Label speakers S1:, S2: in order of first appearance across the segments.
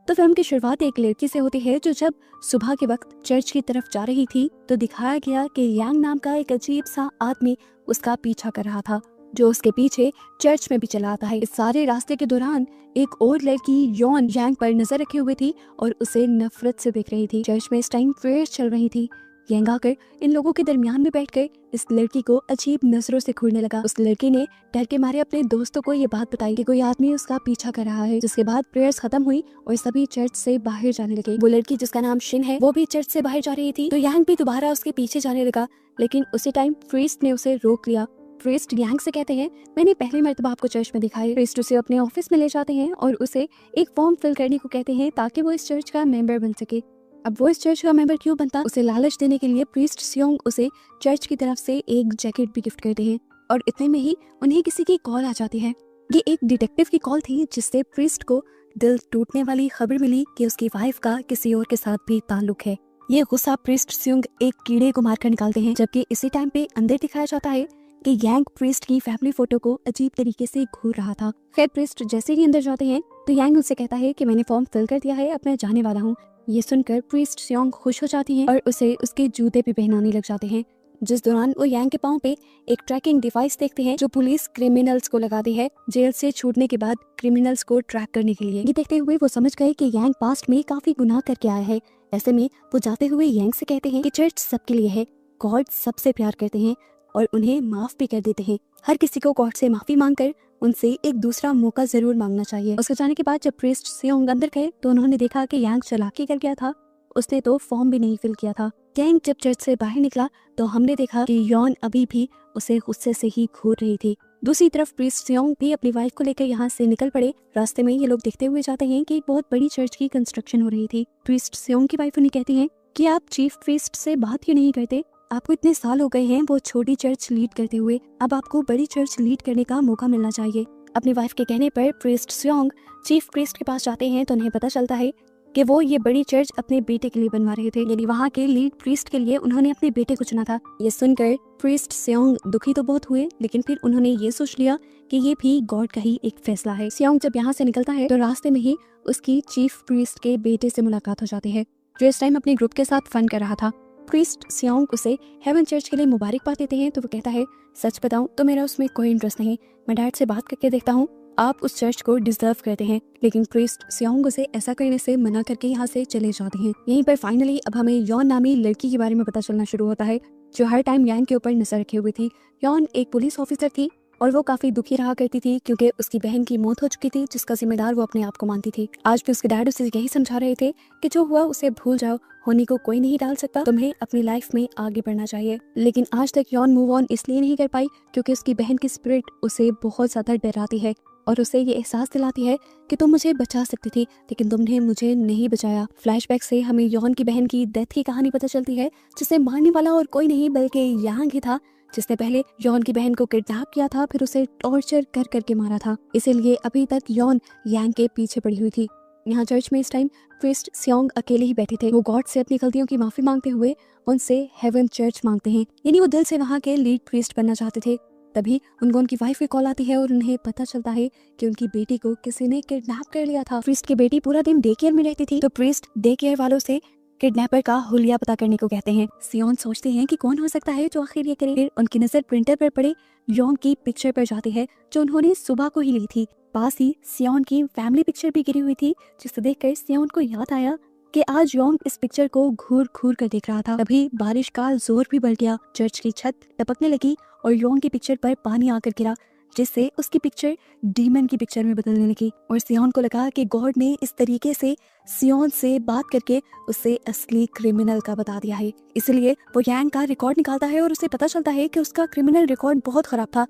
S1: तो फिल्म की शुरुआत एक लड़की से होती है जो जब सुबह के वक्त चर्च की तरफ जा रही थी तो दिखाया गया कि यांग नाम का एक अजीब सा आदमी उसका पीछा कर रहा था, जो उसके पीछे चर्च में भी चला आता है। इस सारे रास्ते के दौरान एक और लड़की यॉन यांग पर नजर रखे हुए थी और उसे नफरत से देख रही थी। चर्च में इस टाइम प्रेयर्स चल रही थी। यांग आकर इन लोगों के दरमियान में बैठकर इस लड़की को अजीब नजरों से घूरने लगा। उस लड़की ने डर के मारे अपने दोस्तों को ये बात बताई कि कोई आदमी उसका पीछा कर रहा है। जिसके बाद प्रेयर्स खत्म हुई और सभी चर्च से बाहर जाने लगे। वो लड़की जिसका नाम शिन है वो भी चर्च से बाहर जा रही थी, तो यांग भी दोबारा उसके पीछे जाने लगा, लेकिन उसी टाइम प्रीस्ट ने उसे रोक लिया। प्रीस्ट यांग से कहते हैं, मैंने पहली मर्तबा आपको चर्च में दिखाई। प्रीस्ट उसे अपने ऑफिस में ले जाते हैं और उसे एक फॉर्म फिल करने को कहते हैं ताकि वो इस चर्च का मेंबर बन सके। अब वो इस चर्च का मेंबर क्यों बनता, उसे लालच देने के लिए प्रीस्ट सियोंग उसे चर्च की तरफ से एक जैकेट भी गिफ्ट करते हैं। और इतने में ही उन्हें किसी की कॉल आ जाती है। ये एक डिटेक्टिव की कॉल थी जिससे प्रीस्ट को दिल टूटने वाली खबर मिली कि उसकी वाइफ का किसी और के साथ भी ताल्लुक है। ये गुस्सा प्रीस्ट सियोंग एक कीड़े को मारकर निकालते हैं, जबकि इसी टाइम पे अंदर दिखाया जाता है कि यांग प्रीस्ट की फैमिली फोटो को अजीब तरीके से घूर रहा था। खैर प्रीस्ट जैसे ही अंदर जाते हैं तो यांग उससे कहता है कि मैंने फॉर्म फिल कर दिया है, अब मैं जाने वाला हूँ। ये सुनकर प्रीस्ट सियोंग खुश हो जाती हैं और उसे उसके जूते भी पहनाने लग जाते हैं। जिस दौरान वो यांग के पाँव पे एक ट्रैकिंग डिवाइस देखते हैं जो पुलिस क्रिमिनल्स को लगाती है जेल से छूटने के बाद क्रिमिनल्स को ट्रैक करने के लिए। ये देखते हुए वो समझ गए कि यांग पास्ट में काफी गुनाह करके आया है। ऐसे में वो जाते हुए यांग से कहते हैं कि चर्च सबके लिए है, गॉड सबसे प्यार करते हैं और उन्हें माफ भी कर देते हैं। हर किसी को गॉड से माफी मांगकर उनसे एक दूसरा मौका जरूर मांगना चाहिए। उसके जाने के बाद जब प्रीस्ट सियोंग अंदर गए तो उन्होंने देखा कि यांग चालाकी कर गया था, उसने तो फॉर्म भी नहीं फिल किया था। यांग जब चर्च से बाहर निकला तो हमने देखा कि यॉन अभी भी उसे गुस्से से ही घूर रही थी। दूसरी तरफ प्रीस्ट सियोंग भी अपनी वाइफ को लेकर यहाँ से निकल पड़े। रास्ते में ये लोग देखते हुए जाते हैं कि एक बहुत बड़ी चर्च की कंस्ट्रक्शन हो रही थी। प्रीस्ट सियोंग की वाइफ उन्हें कहती है कि आप चीफ प्रीस्ट से बात क्यों नहीं करते, आपको इतने साल हो गए हैं वो छोटी चर्च लीड करते हुए, अब आपको बड़ी चर्च लीड करने का मौका मिलना चाहिए। अपनी वाइफ के कहने पर प्रीस्ट सियोंग चीफ प्रीस्ट के पास जाते हैं तो उन्हें पता चलता है कि वो ये बड़ी चर्च अपने बेटे के लिए बनवा रहे थे, यानी वहाँ के लीड प्रीस्ट के लिए उन्होंने अपने बेटे को चुना था। ये सुनकर प्रीस्ट सियोंग दुखी तो बहुत हुए, लेकिन फिर उन्होंने ये सोच लिया कि ये भी गॉड का ही एक फैसला है। सियोंग जब यहाँ से निकलता है तो रास्ते में ही उसकी चीफ प्रीस्ट के बेटे से मुलाकात हो जाती है, जो इस टाइम अपने ग्रुप के साथ फन कर रहा था। प्रीस्ट सियोंग उसे हेवन चर्च के लिए मुबारकबाद देते हैं तो वो कहता है, सच बताऊं तो मेरा उसमें कोई इंटरेस्ट नहीं, मैं डैड से बात करके देखता हूँ, आप उस चर्च को डिजर्व करते हैं। लेकिन प्रीस्ट सियोंग उसे ऐसा करने से मना करके यहाँ से चले जाते हैं। यहीं पर फाइनली अब हमें यॉन नामी लड़की के बारे में पता चलना शुरू होता है, जो हर टाइम यांग के ऊपर नजर रखे हुई थी। यॉन एक पुलिस ऑफिसर थी और वो काफी दुखी रहा करती थी क्योंकि उसकी बहन की मौत हो चुकी थी, जिसका जिम्मेदार वो अपने आप को मानती थी। आज भी उसके डैड उसे यही समझा रहे थे कि जो हुआ उसे भूल जाओ, होने को कोई नहीं डाल सकता, तुम्हें अपनी लाइफ में आगे बढ़ना चाहिए। लेकिन आज तक यॉन मूव ऑन इसलिए नहीं कर पाई क्योंकि उसकी बहन की स्पिरिट उसे बहुत ज्यादा डराती है और उसे ये एहसास दिलाती है कि तुम मुझे बचा सकती थी लेकिन तुमने मुझे नहीं बचाया। फ्लैशबैक से हमें यॉन की बहन की डेथ की कहानी पता चलती है, जिसे मारने वाला और कोई नहीं बल्कि यांग ही था, जिसने पहले यॉन की बहन को किडनैप किया था, फिर उसे टॉर्चर कर करके मारा था। इसीलिए अभी तक यॉन यांग के पीछे पड़ी हुई थी। यहाँ चर्च में इस टाइम प्रीस्ट सियोंग अकेले ही बैठे थे। वो गॉड से अपनी गलतियों की माफी मांगते हुए उनसे हेवन चर्च मांगते हैं, यानी वो दिल से वहाँ के लीड प्रीस्ट बनना चाहते थे। तभी उनको उनकी वाइफ की कॉल आती है और उन्हें पता चलता है कि उनकी बेटी को किसी ने किडनैप कर लिया था। प्रीस्ट की बेटी पूरा दिन डे केयर में रहती थी, तो प्रीस्ट डे केयर वालों से किडनैपर का हुलिया पता करने को कहते हैं। सियोन सोचते हैं कि कौन हो सकता है जो आखिर ये करे। फिर उनकी नजर प्रिंटर पर पड़े यॉन की पिक्चर पर जाती है जो उन्होंने सुबह को ही ली थी। पास ही सियोन की फैमिली पिक्चर भी गिरी हुई थी, जिसे देखकर सियोन को याद आया कि आज यॉन इस पिक्चर को घूर घूर कर देख रहा था। तभी बारिश का जोर भी बढ़ गया, चर्च की छत टपकने लगी और यॉन की पिक्चर पर पानी आकर गिरा, जिससे उसकी पिक्चर डीमन की पिक्चर में बदलने लगी। और सियोन को लगा कि गॉड ने इस तरीके से सियोन से बात करके उसे असली क्रिमिनल का बता दिया है। इसलिए वो यांग का रिकॉर्ड निकालता है और उसे पता चलता है कि उसका क्रिमिनल रिकॉर्ड बहुत खराब था।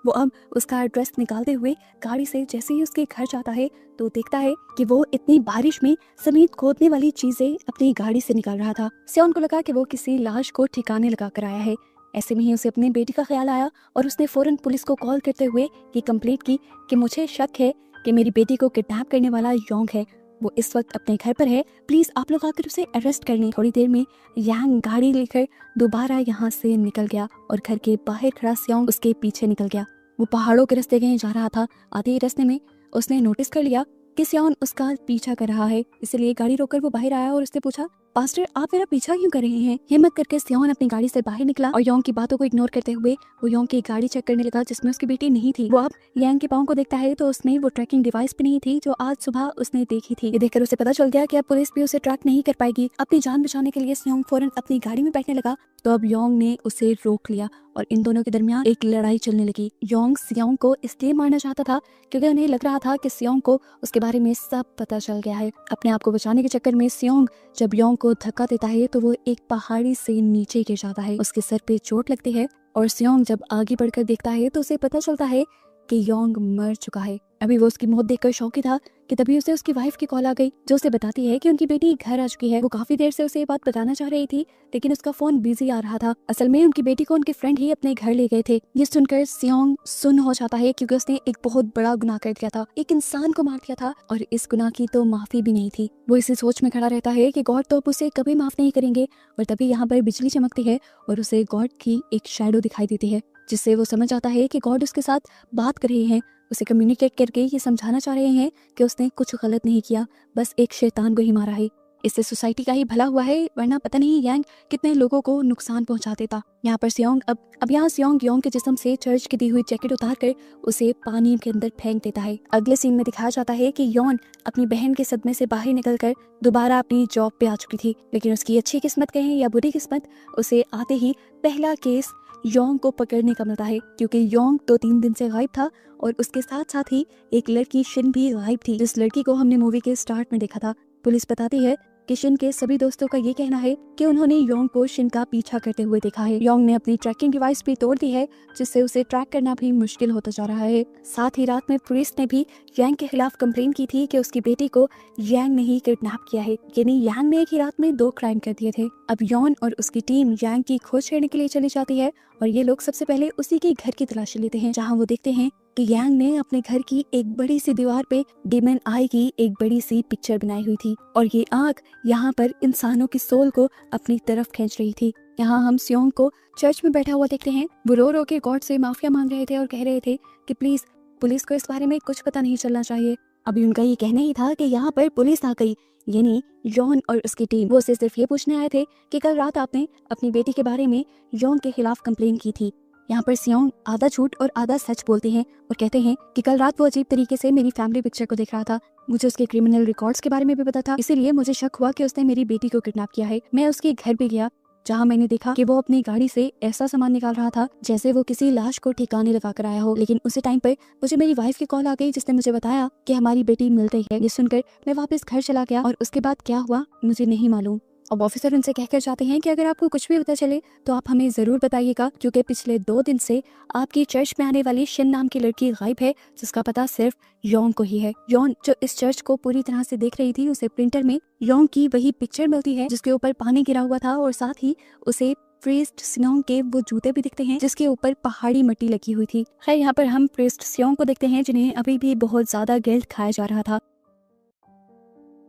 S1: वो अब उसका एड्रेस निकालते हुए गाड़ी से जैसे ही उसके घर जाता है तो देखता है कि वो इतनी बारिश में समेत खोदने वाली चीजें अपनी गाड़ी से निकाल रहा था। सियोन को लगा कि वो किसी लाश को ठिकाने लगा कर आया है। ऐसे में ही उसे अपनी बेटी का ख्याल आया और उसने फौरन पुलिस को कॉल करते हुए ये कंप्लेंट की कि मुझे शक है कि मेरी बेटी को किडनैप करने वाला योंग है, वो इस वक्त अपने घर पर है, प्लीज आप लोग आकर उसे अरेस्ट कर लें। थोड़ी देर में यांग गाड़ी लेकर दोबारा यहाँ से निकल गया और घर के बाहर खड़ा सियोंग उसके पीछे निकल गया। वो पहाड़ों के रास्ते कहीं जा रहा था। आधे रास्ते में उसने नोटिस कर लिया कि सियोन उसका पीछा कर रहा है। इसलिए गाड़ी रोककर वो बाहर आया और उसने पूछा, पास्टर आप मेरा पीछा क्यों कर रहे हैं? हिम्मत करके सियोन अपनी गाड़ी से बाहर निकला और योंग की बातों को इग्नोर करते हुए वो योंग की गाड़ी चेक करने लगा जिसमें उसकी बेटी नहीं थी। वो अब यांग के पाँव को देखता है तो उसमें वो ट्रैकिंग डिवाइस भी नहीं थी जो आज सुबह उसने देखी थी। ये देखकर उसे पता चल गया कि अब पुलिस भी उसे ट्रैक नहीं कर पाएगी। अपनी जान बचाने के लिए सियोंग फौरन अपनी गाड़ी में बैठने लगा तो अब योंग ने उसे रोक लिया और इन दोनों के दरमियान एक लड़ाई चलने लगी। योंग सियोंग को इसलिए मारना चाहता था क्योंकि उन्हें लग रहा था कि सियोंग को उसके बारे में सब पता चल गया है। अपने आप को बचाने के चक्कर में सियोंग जब योंग को धक्का देता है तो वो एक पहाड़ी से नीचे गिर जाता है। उसके सर पे चोट लगती है और सियोंग जब आगे बढ़कर देखता है तो उसे पता चलता है कि योंग मर चुका है। अभी वो उसकी मौत देखकर शौकी था कि तभी उसे उसकी वाइफ की कॉल आ गई जो उसे बताती है कि उनकी बेटी घर आ चुकी है। वो काफी देर से उसे ये बात बताना चाह रही थी लेकिन उसका फोन बिजी आ रहा था। असल में उनकी बेटी को उनके फ्रेंड ही अपने घर ले गए थे। ये सुनकर सियोंग सुन्न हो जाता है क्योंकि उसने एक बहुत बड़ा गुनाह कर दिया था, एक इंसान को मार दिया था और इस गुनाह की तो माफी भी नहीं थी। वो इसी सोच में खड़ा रहता है कि गॉड तो अब उसे कभी माफ नहीं करेंगे। और तभी यहाँ पर बिजली चमकती है और उसे गॉड की एक शैडो दिखाई देती है जिससे वो समझ आता है कि गॉड उसके साथ बात कर रहे हैं, उसे कम्युनिकेट करके ये समझाना चाह रहे हैं कि उसने कुछ गलत नहीं किया, बस एक शैतान को ही मारा है। इससे सोसाइटी का ही भला हुआ है वरना पता नहीं यांग कितने लोगों को नुकसान पहुंचा देता। यहाँ पर सियोंग अब यहाँ सियोंग योंग के जिस्म से चर्च की दी हुई जैकेट उतार कर उसे पानी के अंदर फेंक देता है। अगले सीन में दिखाया जाता है कि योन अपनी बहन के सदमे से बाहर निकलकर दोबारा अपनी जॉब पे आ चुकी थी लेकिन उसकी अच्छी किस्मत कहें या बुरी किस्मत, उसे आते ही पहला केस योंग को पकड़ने का मिलता है क्योंकि योंग 2-3 दिन से गायब था और उसके साथ साथ ही एक लड़की शिन भी गायब थी जिस लड़की को हमने मूवी के स्टार्ट में देखा था। पुलिस बताती है कि शिन के सभी दोस्तों का ये कहना है कि उन्होंने योंग को शिन का पीछा करते हुए देखा है। योंग ने अपनी ट्रैकिंग डिवाइस भी तोड़ दी है जिससे उसे ट्रैक करना भी मुश्किल होता जा रहा है। साथ ही रात में पुलिस ने भी यांग के खिलाफ कंप्लेन की थी कि उसकी बेटी को यांग ने ही किडनैप किया है, यानी यांग ने एक ही रात में 2 क्राइम कर दिए थे। अब योन और उसकी टीम यांग की खोज करने के लिए चली जाती है और ये लोग सबसे पहले उसी के घर की तलाशी लेते हैं जहाँ वो देखते हैं कि यांग ने अपने घर की एक बड़ी सी दीवार पे डेमन आई की एक बड़ी सी पिक्चर बनाई हुई थी और ये आग यहाँ पर इंसानों की सोल को अपनी तरफ खींच रही थी। यहाँ हम सियोंग को चर्च में बैठा हुआ देखते हैं। वो रो के गॉड से माफिया मांग रहे थे और कह रहे थे कि प्लीज पुलिस को इस बारे में कुछ पता नहीं चलना चाहिए। अभी उनका ये कहना ही था कि यहाँ पर पुलिस आ गई, यानी योन और उसकी टीम। वो उसे सिर्फ ये पूछने आए थे कि कल रात आपने अपनी बेटी के बारे में योन के खिलाफ कंप्लेन की थी। यहाँ पर सियोंग आधा झूठ और आधा सच बोलते हैं और कहते हैं कि कल रात वो अजीब तरीके से मेरी फैमिली पिक्चर को देख रहा था। मुझे उसके क्रिमिनल रिकॉर्ड्स के बारे में भी पता था, इसीलिए मुझे शक हुआ कि उसने मेरी बेटी को किडनैप किया है। मैं उसके घर पे गया जहाँ मैंने देखा कि वो अपनी गाड़ी से ऐसा सामान निकाल रहा था जैसे वो किसी लाश को ठिकाने लगा कर आया हो। लेकिन उसी टाइम पर मुझे मेरी वाइफ की कॉल आ गई जिसने मुझे बताया कि हमारी बेटी मिल रही है। ये सुनकर मैं वापस घर चला गया और उसके बाद क्या हुआ मुझे नहीं मालूम। अब ऑफिसर उनसे कहकर जाते हैं कि अगर आपको कुछ भी पता चले तो आप हमें जरूर बताइएगा क्योंकि पिछले 2 दिन से आपकी चर्च में आने वाली शिन नाम की लड़की गायब है जिसका पता सिर्फ योंग को ही है। योंग जो इस चर्च को पूरी तरह से देख रही थी उसे प्रिंटर में योंग की वही पिक्चर मिलती है जिसके ऊपर पानी गिरा हुआ था और साथ ही उसे प्रीस्ट सियोंग के वो जूते भी दिखते हैं जिसके ऊपर पहाड़ी मिट्टी लगी हुई थी। खैर यहाँ पर हम प्रीस्ट सियोंग को देखते हैं जिन्हें अभी भी बहुत ज्यादा गिल्ट खाया जा रहा था।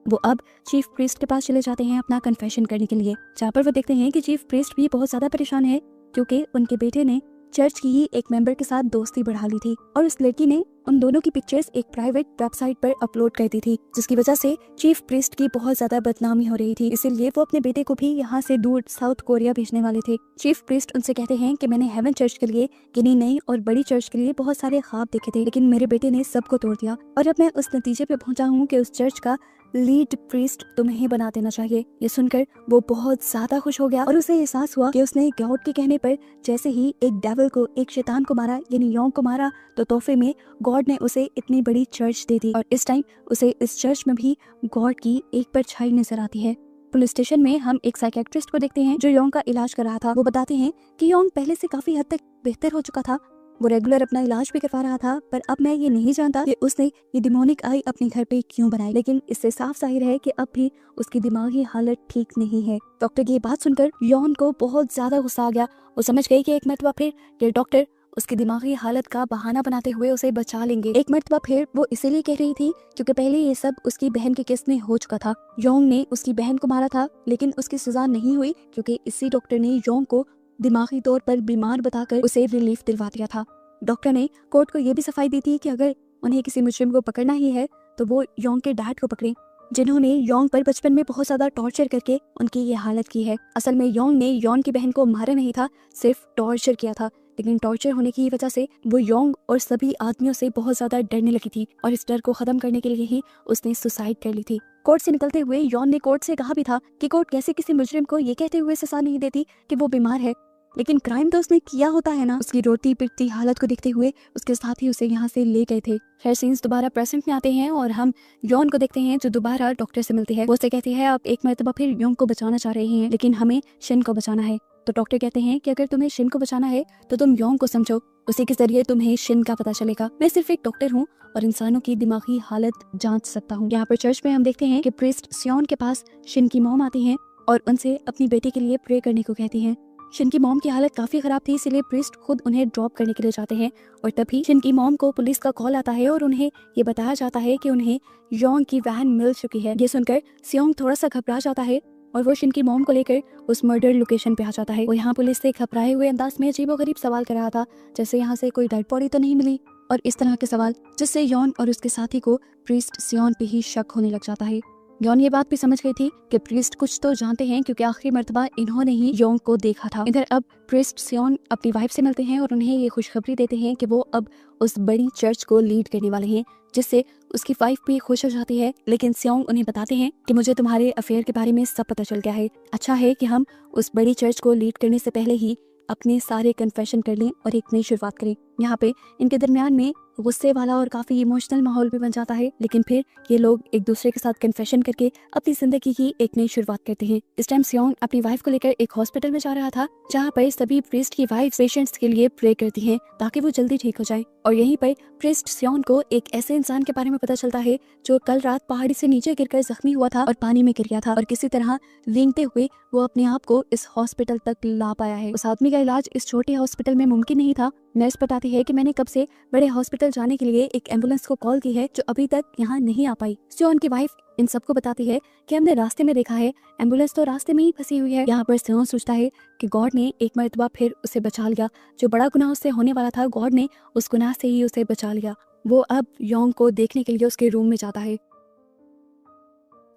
S1: वो अब चीफ प्रीस्ट के पास चले जाते हैं अपना कन्फेशन करने के लिए, जहाँ पर वो देखते हैं कि चीफ प्रीस्ट भी बहुत ज्यादा परेशान है क्योंकि उनके बेटे ने चर्च की ही एक मेंबर के साथ दोस्ती बढ़ा ली थी और उस लड़की ने उन दोनों की पिक्चर्स एक प्राइवेट वेबसाइट पर अपलोड कर दी थी जिसकी वजह से चीफ प्रीस्ट की बहुत ज्यादा बदनामी हो रही थी। इसीलिए वो अपने बेटे को भी यहाँ से दूर साउथ कोरिया भेजने वाले थे। चीफ प्रीस्ट उनसे कहते हैं कि मैंने हेवन चर्च के लिए गिनी नई और बड़ी चर्च के लिए बहुत सारे ख्वाब देखे थे लेकिन मेरे बेटे ने सबको तोड़ दिया और अब मैं उस नतीजे पे पहुंचा हूँ कि उस चर्च का लीड प्रीस्ट तुम्हें बना देना चाहिए। ये सुनकर वो बहुत ज्यादा खुश हो गया और उसे एहसास हुआ कि उसने गॉड के कहने पर जैसे ही एक डेविल को, एक शैतान को मारा यानी योंग को मारा तो तोहफे में गॉड ने उसे इतनी बड़ी चर्च दे दी और इस टाइम उसे इस चर्च में भी गॉड की एक परछाई नजर आती है। पुलिस स्टेशन में हम एक साइकियाट्रिस्ट को देखते हैं जो योंग का इलाज कर रहा था। वो बताते हैं कि योंग पहले से काफी हद तक बेहतर हो चुका था, वो रेगुलर अपना इलाज भी करवा रहा था, पर अब मैं ये नहीं जानता कि उसने ये डिमोनिक आई अपने घर पे क्यों बनाई, लेकिन इससे साफ जाहिर है कि अब भी उसकी दिमागी हालत ठीक नहीं है। डॉक्टर की ये बात सुनकर योन को बहुत ज्यादा गुस्सा आ गया। वो समझ गई कि एक मरतबा फिर ये डॉक्टर उसकी दिमागी हालत का बहाना बनाते हुए उसे बचा लेंगे। एक मरतबा फिर वो इसीलिए कह रही थी क्योंकि पहले ये सब उसकी बहन के केस में हो चुका था। योंग ने उसकी बहन को मारा था लेकिन उसकी सजा नहीं हुई क्योंकि इसी डॉक्टर ने योंग को दिमागी तौर पर बीमार बताकर उसे रिलीफ दिलवा दिया था। डॉक्टर ने कोर्ट को ये भी सफाई दी थी कि अगर उन्हें किसी मुजरिम को पकड़ना ही है तो वो योंग के डैड को पकड़े, जिन्होंने योंग पर बचपन में बहुत ज्यादा टॉर्चर करके उनकी ये हालत की है। असल में योंग ने योन की बहन को मारा नहीं था, सिर्फ टॉर्चर किया था, लेकिन टॉर्चर होने की वजह से वो योंग और सभी आदमियों से बहुत ज्यादा डरने लगी थी और इस डर को खत्म करने के लिए ही उसने सुसाइड कर ली थी। कोर्ट से निकलते हुए योन ने कोर्ट से कहा भी था कि कोर्ट कैसे किसी मुजरिम को ये कहते हुए सजा नहीं देती कि वो बीमार है, लेकिन क्राइम तो उसने किया होता है ना। उसकी रोती पिटती हालत को देखते हुए उसके साथ ही उसे यहाँ से ले गए थे। खैर सीन्स दोबारा प्रेजेंट में आते हैं और हम योन को देखते हैं जो दोबारा डॉक्टर से मिलती है। वो उसे कहती है आप एक मरतबा फिर योन को बचाना चाह रहे हैं, लेकिन हमें शिन को बचाना है। तो डॉक्टर कहते हैं कि अगर तुम्हें शिन को बचाना है तो तुम योंग को समझो, उसी के जरिए तुम्हें शिन का पता चलेगा। मैं सिर्फ एक डॉक्टर हूँ और इंसानों की दिमागी हालत जांच सकता हूँ। यहाँ पर चर्च में हम देखते हैं कि प्रीस्ट सियोन के पास शिन की मॉम आती हैं और उनसे अपनी बेटी के लिए प्रे करने को कहती हैं। शिन की मॉम की हालत काफी खराब थी, इसलिए प्रीस्ट खुद उन्हें ड्रॉप करने के लिए जाते हैं और तभी शिन की मॉम को पुलिस का कॉल आता है और उन्हें ये बताया जाता है कि उन्हें योंग की वैन मिल चुकी है। ये सुनकर सियोंग थोड़ा सा घबरा जाता है और वो शिन की मॉम को लेकर उस मर्डर लोकेशन पे आ जाता है। वो यहाँ पुलिस से घबराए हुए अंदाज में अजीबोगरीब सवाल कर रहा था, जैसे यहाँ से कोई डेड बॉडी तो नहीं मिली, और इस तरह के सवाल जिससे योन और उसके साथी को प्रीस्ट सियोन पे ही शक होने लग जाता है। योन ये बात भी समझ गई थी कि प्रीस्ट कुछ तो जानते हैं, क्योंकि आखिरी मर्तबा इन्होंने ही योंग को देखा था। इधर अब प्रीस्ट सियोन अपनी वाइफ से मिलते हैं और उन्हें ये खुशखबरी देते हैं कि वो अब उस बड़ी चर्च को लीड करने वाले हैं, जिससे उसकी वाइफ भी खुश हो जाती है। लेकिन सियोंग उन्हें बताते हैं कि मुझे तुम्हारे अफेयर के बारे में सब पता चल गया है, अच्छा है कि हम उस बड़ी चर्च को लीड करने से पहले ही अपने सारे कन्फेशन कर लें और एक नई शुरुआत करें। यहाँ पे इनके दरमियान में गुस्से वाला और काफी इमोशनल माहौल भी बन जाता है, लेकिन फिर ये लोग एक दूसरे के साथ कन्फेशन करके अपनी जिंदगी की एक नई शुरुआत करते हैं। इस टाइम सियोंग अपनी वाइफ को लेकर एक हॉस्पिटल में जा रहा था, जहाँ पर सभी प्रीस्ट की वाइफ पेशेंट्स के लिए प्रे करती हैं ताकि वो जल्दी ठीक हो जाए। और यहीं पर प्रीस्ट सियोंग को एक ऐसे इंसान के बारे में पता चलता है जो कल रात पहाड़ी से नीचे गिरकर जख्मी हुआ था और पानी में गिर गया था, और किसी तरह रेंगते हुए वो अपने आप को इस हॉस्पिटल तक ला पाया है। उस आदमी का इलाज इस छोटे हॉस्पिटल में मुमकिन नहीं था। नर्स बताती है कि मैंने कब से बड़े हॉस्पिटल जाने के लिए एक एम्बुलेंस को कॉल की है जो अभी तक यहाँ नहीं आ पाई। सियोन की वाइफ इन सबको बताती है कि हमने रास्ते में देखा है, एम्बुलेंस तो रास्ते में ही फंसी हुई है। यहाँ पर सियोन सोचता है कि गॉड ने एक मरतबा फिर उसे बचा लिया, जो बड़ा गुनाह उससे होने वाला था गॉड ने उस गुनाह से ही उसे बचा लिया। वो अब योंग को देखने के लिए उसके रूम में जाता है।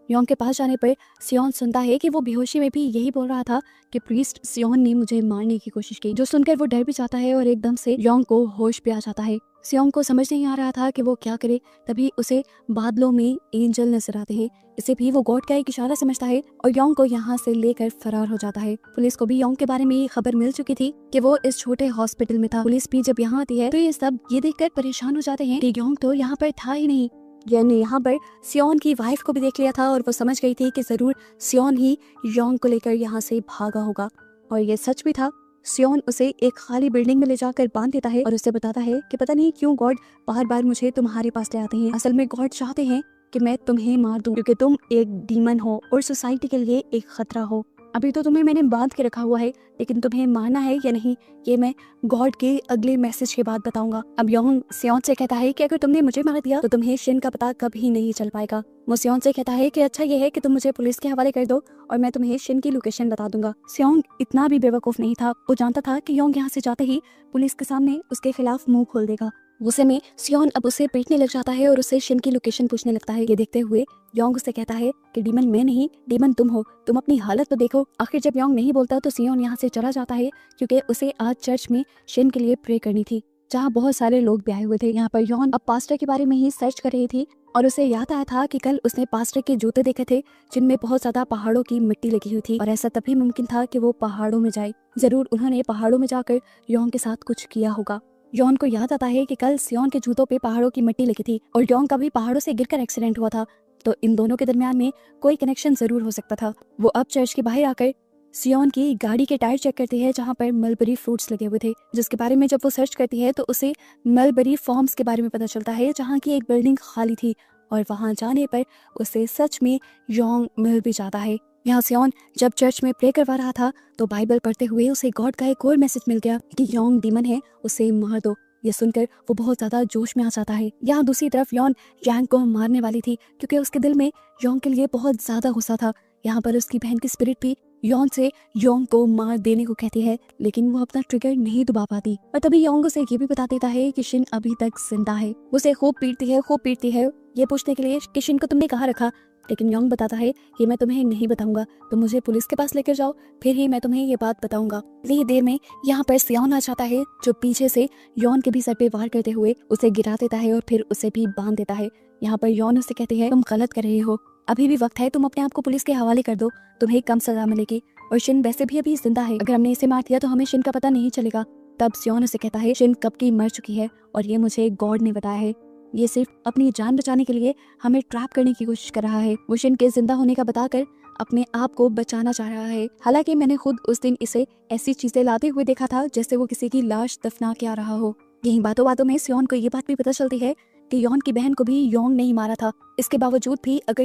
S1: योंग के पास जाने पर सियोन सुनता है कि वो बेहोशी में भी यही बोल रहा था कि प्रीस्ट सियोन ने मुझे मारने की कोशिश की, जो सुनकर वो डर भी जाता है और एकदम से योंग को होश पे आ जाता है। सियोंग को समझ नहीं आ रहा था कि वो क्या करे, तभी उसे बादलों में एंजल नजर आते हैं। इसे भी वो गॉड का एक इशारा समझता है और योंग को यहाँ से लेकर फरार हो जाता है। पुलिस को भी योंग के बारे में ये खबर मिल चुकी थी कि वो इस छोटे हॉस्पिटल में था। पुलिस भी जब यहाँ आती है तो ये सब ये देखकर परेशान हो जाते हैं कि योंग तो यहाँ पर था ही नहीं। यानी यहाँ पर सियोन की वाइफ को भी देख लिया था और वो समझ गई थी कि जरूर सियोन ही योंग को लेकर यहाँ से भागा होगा, और ये सच भी था। सियोन उसे एक खाली बिल्डिंग में ले जाकर बांध देता है और उसे बताता है कि पता नहीं क्यों गॉड बार बार मुझे तुम्हारे पास ले आते हैं। असल में गॉड चाहते हैं कि मैं तुम्हें मार दूं, क्योंकि तुम एक डीमन हो और सोसाइटी के लिए एक खतरा हो। अभी तो तुम्हें मैंने बांध के रखा हुआ है, लेकिन तुम्हें मारना है या नहीं ये मैं गॉड के अगले मैसेज के बाद बताऊंगा। अब योंग सियोन से कहता है कि अगर तुमने मुझे मार दिया तो तुम्हें शिन का पता कभी नहीं चल पाएगा। वो सियोन से कहता है कि अच्छा ये है कि तुम मुझे पुलिस के हवाले कर दो और मैं तुम्हें शिन की लोकेशन बता दूंगा। सियोंग इतना भी बेवकूफ नहीं था, वो जानता था कि योंग यहाँ से जाते ही पुलिस के सामने उसके खिलाफ मुंह खोल देगा। गुस्से में सियोन अब उसे पीटने लग जाता है और उसे शिन की लोकेशन पूछने लगता है। ये देखते हुए योंग उसे कहता है कि डीमन मैं नहीं, डीमन तुम हो, तुम अपनी हालत तो देखो। आखिर जब योंग नहीं बोलता तो सियोन यहाँ से चला जाता है, क्योंकि उसे आज चर्च में शिन के लिए प्रे करनी थी, जहाँ बहुत सारे लोग भी आए हुए थे। यहाँ पर योन अब पास्टर के बारे में ही सर्च कर रही थी और उसे याद आया था कि कल उसने पास्टर के जूते देखे थे जिनमें बहुत ज्यादा पहाड़ों की मिट्टी लगी हुई थी, और ऐसा तभी मुमकिन था कि वो पहाड़ों में जाए। जरूर उन्होंने पहाड़ों में जाकर योंग के साथ कुछ किया होगा। योन को याद आता है कि कल सियोन के जूतों पे पहाड़ों की मिट्टी लगी थी और योंग का भी पहाड़ों से गिरकर एक्सीडेंट हुआ था, तो इन दोनों के दरमियान में कोई कनेक्शन जरूर हो सकता था। वो अब चर्च के बाहर आकर सियोन की गाड़ी के टायर चेक करती है, जहाँ पर मलबरी फ्रूट्स लगे हुए थे, जिसके बारे में जब वो सर्च करती है तो उसे मलबरी फार्म्स के बारे में पता चलता है, जहाँ की एक बिल्डिंग खाली थी, और वहाँ जाने पर उसे सच में योंग मिल भी जाता है। यहाँ सियोन जब चर्च में प्रे करवा रहा था तो बाइबल पढ़ते हुए उसे गॉड का एक और मैसेज मिल गया कि योंग डीमन है, उसे मार दो। ये सुनकर वो बहुत ज्यादा जोश में आ जाता है। यहाँ दूसरी तरफ योन यांग को मारने वाली थी, क्योंकि उसके दिल में योंग के लिए बहुत ज्यादा गुस्सा था। यहाँ पर उसकी बहन की स्पिरिट भी योन से योंग को मार देने को कहती है, लेकिन वो अपना ट्रिगर नहीं दबा पाती। और तभी योंग उसे ये भी बता देता है कि शिन अभी तक जिंदा है। उसे खूब पीटती है ये पूछने के लिए कि शिन को तुमने कहाँ रखा, लेकिन योंग बताता है कि मैं तुम्हें नहीं बताऊंगा, तुम मुझे पुलिस के पास लेकर जाओ, फिर ही मैं तुम्हें ये बात बताऊंगा। इतनी देर में यहाँ पर सियोन आ जाता है, जो पीछे से योन के भी सर पे वार करते हुए उसे गिरा देता है और फिर उसे भी बांध देता है। यहाँ पर योन उसे कहती है तुम गलत कर रहे हो, अभी भी वक्त है, तुम अपने आप को पुलिस के हवाले कर दो, तुम्हें कम सजा मिलेगी, और शिन वैसे भी अभी जिंदा है, अगर हमने इसे मार दिया तो हमें शिन का पता नहीं चलेगा। तब सियोन उसे कहता है शिन कब की मर चुकी है और ये मुझे गॉड ने बताया है, ये सिर्फ अपनी जान बचाने के लिए हमें ट्रैप करने की कोशिश कर रहा है। वो शिन के जिंदा होने का बताकर अपने आप को बचाना चाह रहा है। हालांकि मैंने खुद उस दिन इसे ऐसी चीजें लाते हुए देखा था जैसे वो किसी की लाश दफना के आ रहा हो। यही बातों बातों में सियोन को ये बात भी पता चलती है कि योन की बहन को भी योंग नहीं मारा था। इसके बावजूद भी अगर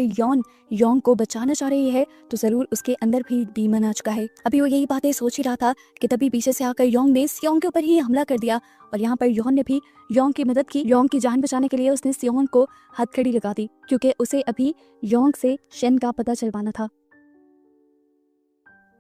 S1: योंग को बचाना चाह रही है तो जरूर उसके अंदर भी डीमन आ चुका है। अभी वो यही बातें सोच ही रहा था कि तभी पीछे से आकर योंग ने सियोंग के ऊपर ही हमला कर दिया और यहाँ पर योन ने भी योंग की मदद की। योंग की जान बचाने के लिए उसने सियोंग को हथकड़ी लगा दी क्योंकि उसे अभी योंग से शिन का पता चलवाना था।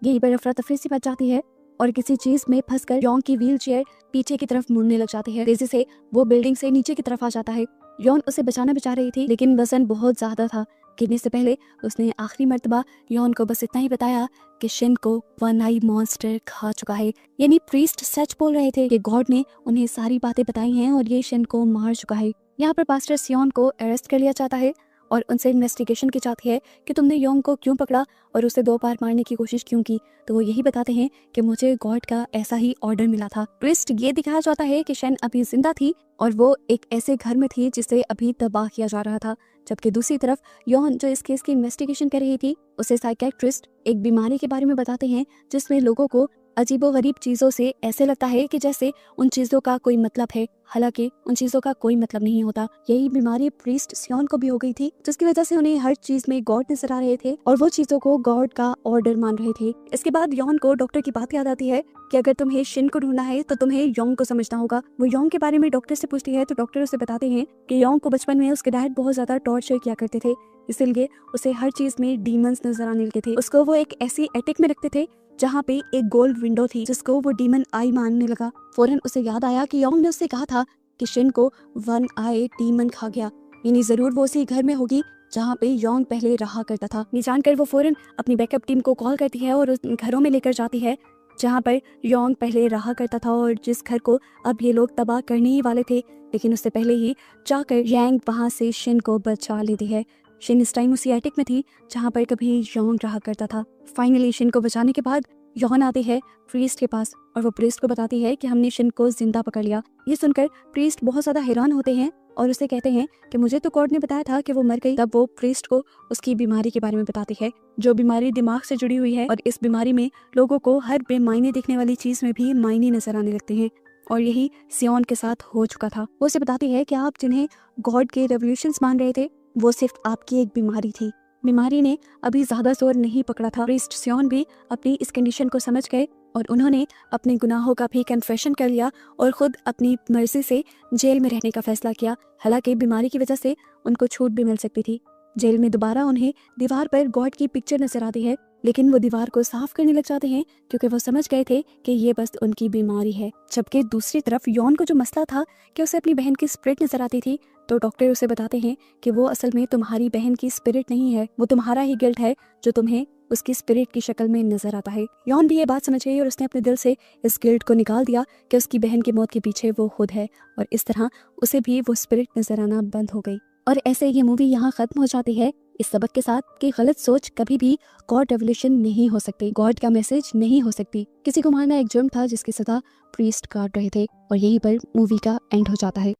S1: यही पर अफरा तफरी सी मच जाती है और किसी चीज में फंसकर योंग की व्हील चेयर पीछे की तरफ मुड़ने लग जाती है। तेजी से वो बिल्डिंग से नीचे की तरफ आ जाता है। योन उसे बचा रही थी, लेकिन वजन बहुत ज्यादा था। गिरने से पहले उसने आखिरी मर्तबा योन को बस इतना ही बताया कि शिन को वन आई मॉन्स्टर खा चुका है। यानी प्रीस्ट सच बोल रहे थे कि गॉड ने उन्हें सारी बातें बताई हैं और ये शिन को मार चुका है। यहाँ पर पास्टर सियोन को अरेस्ट कर लिया जाता है और उनसे इन्वेस्टिगेशन की जाती है कि तुमने योंग को क्यों पकड़ा और उसे 2 बार मारने की कोशिश क्यों की। तो वो यही बताते हैं कि मुझे गॉड का ऐसा ही ऑर्डर मिला था। ट्विस्ट ये दिखाया जाता है कि शेन अभी जिंदा थी और वो एक ऐसे घर में थी जिसे अभी तबाह किया जा रहा था, जबकि दूसरी तरफ योन जो इस केस की इन्वेस्टिगेशन कर रही थी उसे साइकियाट्रिस्ट एक बीमारी के बारे में बताते हैं जिसमें लोगों को अजीबोगरीब चीजों से ऐसे लगता है कि जैसे उन चीजों का कोई मतलब है, हालांकि उन चीजों का कोई मतलब नहीं होता। यही बीमारी प्रीस्ट सियोन को भी हो गई थी, जिसकी वजह से उन्हें हर चीज में गॉड नजर आ रहे थे और वो चीजों को गॉड का ऑर्डर मान रहे थे। इसके बाद योन को डॉक्टर की बात याद आती है कि अगर तुम्हें शिन को ढूंढना है तो तुम्हें योंग को समझना होगा। वो योंग के बारे में डॉक्टर से पूछती है तो डॉक्टर उसे बताते हैं कि योंग को बचपन में उसके डैड बहुत ज्यादा टॉर्चर किया करते थे, इसीलिए उसे हर चीज में डीमंस नजर आने लगे थे। उसको वो एक ऐसी एटिक में रखते थे जहाँ पे एक गोल्ड विंडो थी जिसको वो डीमन आई मानने लगा। फौरन उसे याद आया कि योंग ने उससे कहा था कि शिन को वन आई डीमन खा गया, यानी जरूर वो उसी घर में होगी जहाँ पे योंग पहले रहा करता था। ये जानकर वो फौरन अपनी बैकअप टीम को कॉल करती है और उन घरों में लेकर जाती है जहाँ पर योंग पहले रहा करता था और जिस घर को अब ये लोग तबाह करने ही वाले थे, लेकिन उससे पहले ही जाकर यांग वहाँ से शिन को बचा लेती है। शिन इस टाइम उसी एटिक में थी जहाँ पर कभी योंग रहा करता था। फाइनली शिन को बचाने के बाद योन आती है प्रीस्ट के पास और वो प्रीस्ट को बताती है कि हमने शिन को जिंदा पकड़ लिया। ये सुनकर प्रीस्ट बहुत ज्यादा हैरान होते हैं और उसे कहते हैं कि मुझे तो कोर्ट ने बताया था कि वो मर गई। तब वो प्रीस्ट को उसकी बीमारी के बारे में बताती है, जो बीमारी दिमाग से जुड़ी हुई है और इस बीमारी में लोगों को हर बेमायने दिखने वाली चीज में भी मायने नजर आने लगते हैं और यही सियोन के साथ हो चुका था। वो उसे बताती है कि आप जिन्हें गॉड के रेवोल्यूशंस मान रहे थे वो सिर्फ आपकी एक बीमारी थी। बीमारी ने अभी ज्यादा जोर नहीं पकड़ा था। प्रीस्ट सियोन भी अपनी इस कंडीशन को समझ गए और उन्होंने अपने गुनाहों का भी कन्फेशन कर लिया और खुद अपनी मर्जी से जेल में रहने का फैसला किया। हालांकि बीमारी की वजह से उनको छूट भी मिल सकती थी। जेल में दोबारा उन्हें दीवार पर गॉड की पिक्चर नजर आती है, लेकिन वो दीवार को साफ करने लग जाते हैं क्योंकि वो समझ गए थे कि ये बस उनकी बीमारी है। जबकि दूसरी तरफ योन को जो मसला था कि उसे अपनी बहन की स्पिरिट नजर आती थी, तो डॉक्टर उसे बताते हैं कि वो असल में तुम्हारी बहन की स्पिरिट नहीं है, वो तुम्हारा ही गिल्ट है जो तुम्हें उसकी स्पिरिट की शक्ल में नजर आता है। योन भी ये बात समझ गई और उसने अपने दिल से इस गिल्ट को निकाल दिया कि उसकी बहन की मौत के पीछे वो खुद है और इस तरह उसे भी वो स्पिरिट नजर आना बंद हो गई। और ऐसे ये मूवी यहाँ खत्म हो जाती है इस सबक के साथ कि गलत सोच कभी भी गॉड रेवोल्यूशन नहीं हो सकती, गॉड का मैसेज नहीं हो सकती। किसी को मारना एक जुर्म था जिसकी सजा प्रीस्ट काट रहे थे और यहीं पर मूवी का एंड हो जाता है।